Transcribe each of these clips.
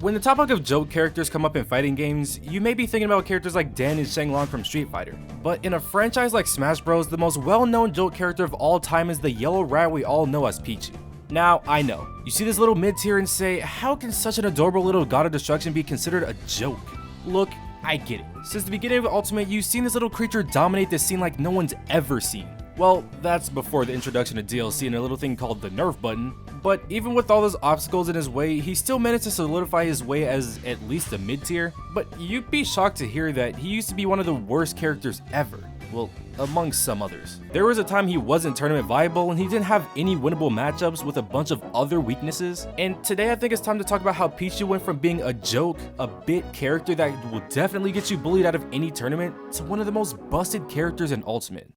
When the topic of joke characters come up in fighting games, you may be thinking about characters like Dan and Shenlong from Street Fighter. But in a franchise like Smash Bros, the most well-known joke character of all time is the yellow rat we all know as Pichu. Now, I know, you see this little mid-tier and say, how can such an adorable little god of destruction be considered a joke? Look, I get it. Since the beginning of Ultimate, you've seen this little creature dominate this scene like no one's ever seen. Well, that's before the introduction of DLC and a little thing called the nerf button, but even with all those obstacles in his way, he still managed to solidify his way as at least a mid-tier. But you'd be shocked to hear that he used to be one of the worst characters ever. Well, among some others. There was a time he wasn't tournament viable and he didn't have any winnable matchups with a bunch of other weaknesses. And today I think it's time to talk about how Pichu went from being a joke, a bit character that will definitely get you bullied out of any tournament, to one of the most busted characters in Ultimate.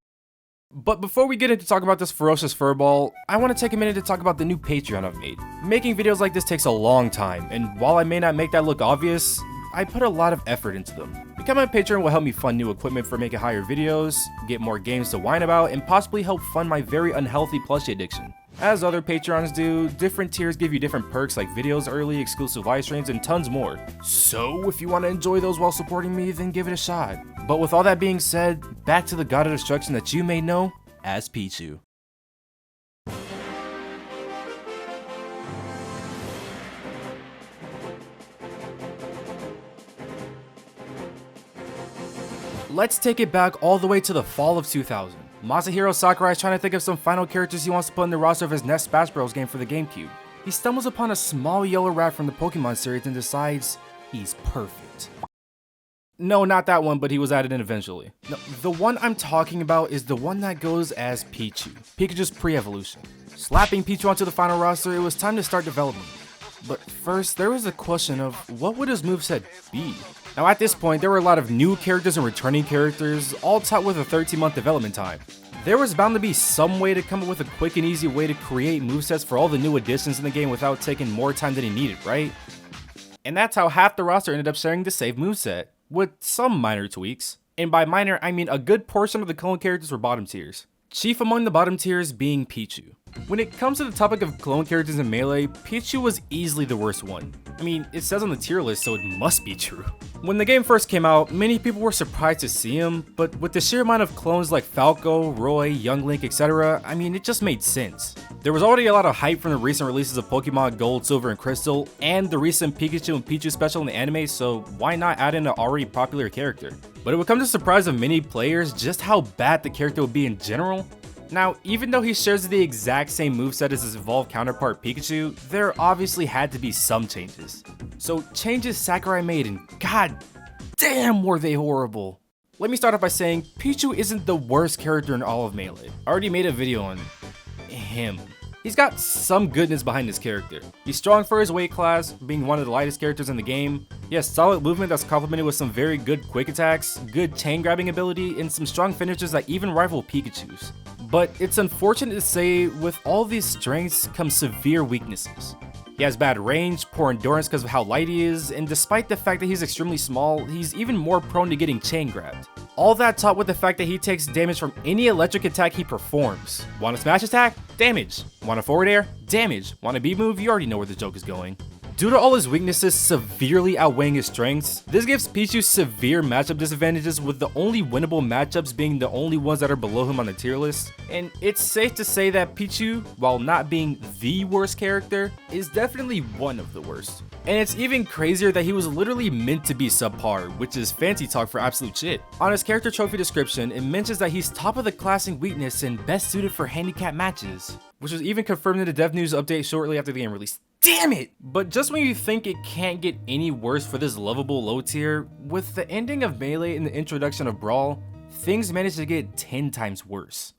But before we get into talking about this ferocious furball, I want to take a minute to talk about the new Patreon I've made. Making videos like this takes a long time, and while I may not make that look obvious, I put a lot of effort into them. Becoming a patron will help me fund new equipment for making higher videos, get more games to whine about, and possibly help fund my very unhealthy plushie addiction. As other Patrons do, different tiers give you different perks like videos early, exclusive live streams, and tons more. So if you want to enjoy those while supporting me, then give it a shot. But with all that being said, back to the god of destruction that you may know as Pichu. Let's take it back all the way to the fall of 2000. Masahiro Sakurai is trying to think of some final characters he wants to put in the roster of his next Smash Bros game for the GameCube. He stumbles upon a small yellow rat from the Pokemon series and decides he's perfect. No, not that one, but he was added in eventually. No, the one I'm talking about is the one that goes as Pichu, Pikachu's pre-evolution. Slapping Pichu onto the final roster, it was time to start development. But first, there was a question of what would his moveset be? Now at this point, there were a lot of new characters and returning characters, all taught with a 13-month development time. There was bound to be some way to come up with a quick and easy way to create movesets for all the new additions in the game without taking more time than he needed, right? And that's how half the roster ended up sharing the same moveset, with some minor tweaks. And by minor, I mean a good portion of the clone characters were bottom tiers. Chief among the bottom tiers being Pichu. When it comes to the topic of clone characters in Melee, Pichu was easily the worst one. I mean, it says on the tier list, so it must be true. When the game first came out, many people were surprised to see him, but with the sheer amount of clones like Falco, Roy, Young Link, etc., I mean, it just made sense. There was already a lot of hype from the recent releases of Pokemon Gold, Silver, and Crystal, and the recent Pikachu and Pichu special in the anime, so why not add in an already popular character? But it would come to the surprise of many players just how bad the character would be in general. Now, even though he shares the exact same moveset as his evolved counterpart Pikachu, there obviously had to be some changes. So changes Sakurai made, and god damn were they horrible. Let me start off by saying Pichu isn't the worst character in all of Melee. I already made a video on him. He's got some goodness behind his character. He's strong for his weight class, being one of the lightest characters in the game. He has solid movement that's complemented with some very good quick attacks, good chain grabbing ability, and some strong finishers that even rival Pikachu's. But it's unfortunate to say, with all these strengths come severe weaknesses. He has bad range, poor endurance because of how light he is, and despite the fact that he's extremely small, he's even more prone to getting chain grabbed. All that topped with the fact that he takes damage from any electric attack he performs. Want a smash attack? Damage. Want a forward air? Damage. Want a beat move? You already know where the joke is going. Due to all his weaknesses severely outweighing his strengths, this gives Pichu severe matchup disadvantages, with the only winnable matchups being the only ones that are below him on the tier list. And it's safe to say that Pichu, while not being the worst character, is definitely one of the worst. And it's even crazier that he was literally meant to be subpar, which is fancy talk for absolute shit. On his character trophy description, it mentions that he's top of the class in weakness and best suited for handicap matches, which was even confirmed in the dev news update shortly after the game release. Damn it! But just when you think it can't get any worse for this lovable low tier, with the ending of Melee and the introduction of Brawl, things managed to get 10 times worse.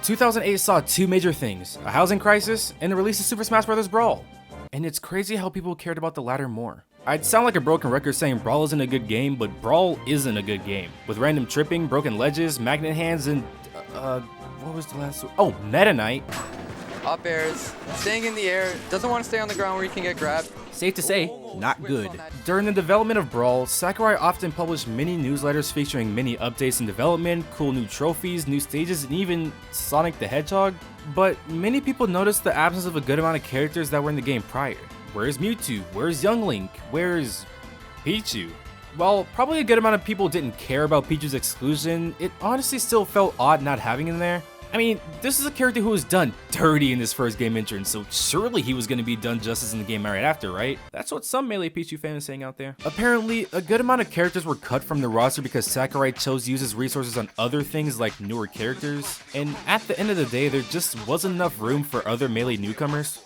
"2008 saw two major things, a housing crisis and the release of Super Smash Bros. Brawl. And it's crazy how people cared about the latter more. I'd sound like a broken record saying Brawl isn't a good game, but Brawl isn't a good game. With random tripping, broken ledges, magnet hands, and what was the last one? Oh, Meta Knight. up airs, staying in the air, doesn't want to stay on the ground where he can get grabbed. Safe to say, not good. During the development of Brawl, Sakurai often published mini newsletters featuring many updates in development, cool new trophies, new stages, and even Sonic the Hedgehog. But many people noticed the absence of a good amount of characters that were in the game prior. Where's Mewtwo? Where's Young Link? Where's Pichu? While probably a good amount of people didn't care about Pichu's exclusion, it honestly still felt odd not having him there. I mean, this is a character who was done dirty in his first game entrance, so surely he was going to be done justice in the game right after, right? That's what some Melee Pichu fan is saying out there. Apparently, a good amount of characters were cut from the roster because Sakurai chose to use his resources on other things like newer characters, and at the end of the day, there just wasn't enough room for other Melee newcomers.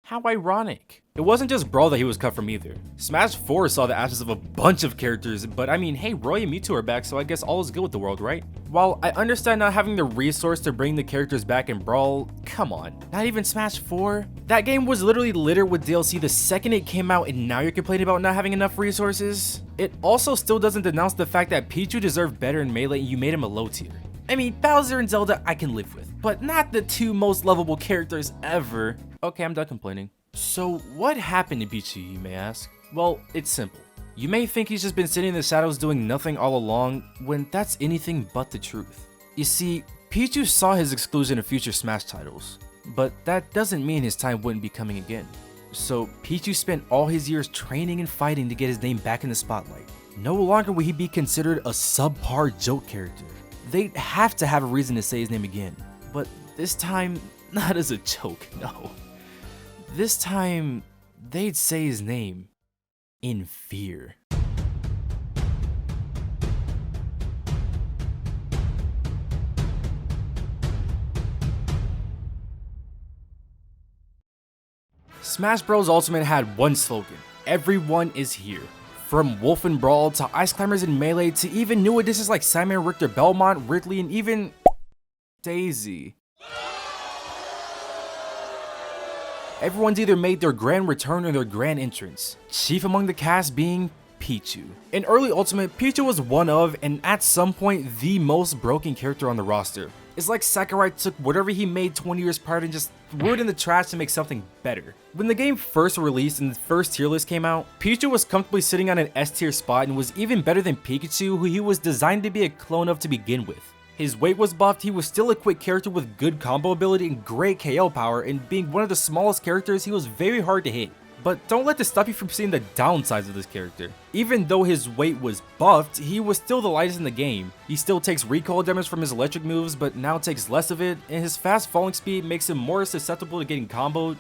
How ironic. It wasn't just Brawl that he was cut from either. Smash 4 saw the absence of a bunch of characters, but I mean, hey, Roy and Mewtwo are back, so I guess all is good with the world, right? While I understand not having the resource to bring the characters back in Brawl, come on, not even Smash 4? That game was literally littered with DLC the second it came out, and now you're complaining about not having enough resources? It also still doesn't denounce the fact that Pichu deserved better in Melee and you made him a low tier. I mean, Bowser and Zelda I can live with, but not the two most lovable characters ever. Okay, I'm done complaining. So what happened to Pichu, you may ask? Well, it's simple. You may think he's just been sitting in the shadows doing nothing all along, when that's anything but the truth. You see, Pichu saw his exclusion of future Smash titles, but that doesn't mean his time wouldn't be coming again. So Pichu spent all his years training and fighting to get his name back in the spotlight. No longer will he be considered a subpar joke character. They'd have to have a reason to say his name again, but this time, not as a joke, no. This time, they'd say his name in fear. Smash Bros. Ultimate had one slogan: everyone is here. From Wolf and Brawl to Ice Climbers in Melee to even new additions like Simon, Richter, Belmont, Ridley, and even Daisy. Everyone's either made their grand return or their grand entrance, chief among the cast being Pichu. In early Ultimate, Pichu was one of, and at some point, the most broken character on the roster. It's like Sakurai took whatever he made 20 years prior and just threw it in the trash to make something better. When the game first released and the first tier list came out, Pichu was comfortably sitting on an S tier spot and was even better than Pikachu, who he was designed to be a clone of to begin with. His weight was buffed, he was still a quick character with good combo ability and great KO power, and being one of the smallest characters, he was very hard to hit. But don't let this stop you from seeing the downsides of this character. Even though his weight was buffed, he was still the lightest in the game. He still takes recoil damage from his electric moves, but now takes less of it, and his fast falling speed makes him more susceptible to getting comboed,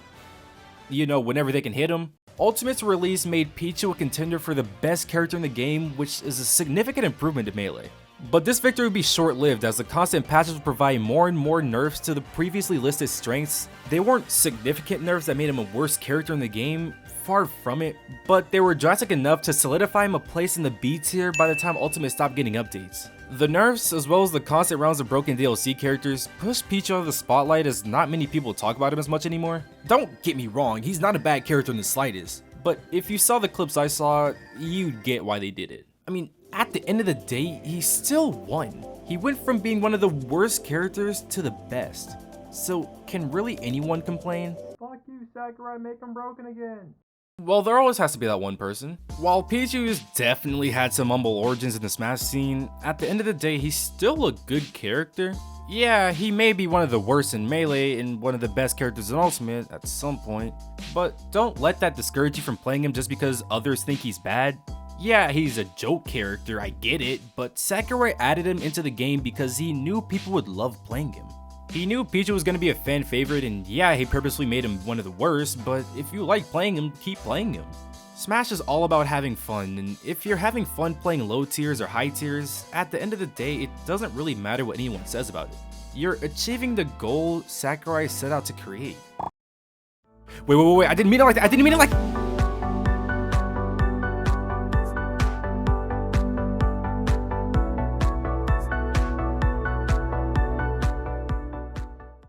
you know, whenever they can hit him. Ultimate's release made Pichu a contender for the best character in the game, which is a significant improvement to Melee. But this victory would be short-lived as the constant patches would provide more and more nerfs to the previously listed strengths. They weren't significant nerfs that made him a worse character in the game, far from it, but they were drastic enough to solidify him a place in the B tier by the time Ultimate stopped getting updates. The nerfs, as well as the constant rounds of broken DLC characters, pushed Pichu out of the spotlight as not many people talk about him as much anymore. Don't get me wrong, he's not a bad character in the slightest, but if you saw the clips I saw, you'd get why they did it. I mean, at the end of the day, he still won. He went from being one of the worst characters to the best. So, can really anyone complain? Fuck you, Sakurai, make him broken again. Well, there always has to be that one person. While Pichu's definitely had some humble origins in the Smash scene, at the end of the day, he's still a good character. Yeah, he may be one of the worst in Melee and one of the best characters in Ultimate at some point, but don't let that discourage you from playing him just because others think he's bad. Yeah, he's a joke character, I get it, but Sakurai added him into the game because he knew people would love playing him. He knew Pichu was going to be a fan favorite, and yeah, he purposely made him one of the worst, but if you like playing him, keep playing him. Smash is all about having fun, and if you're having fun playing low tiers or high tiers, at the end of the day, it doesn't really matter what anyone says about it. You're achieving the goal Sakurai set out to create. Wait, I didn't mean it like that,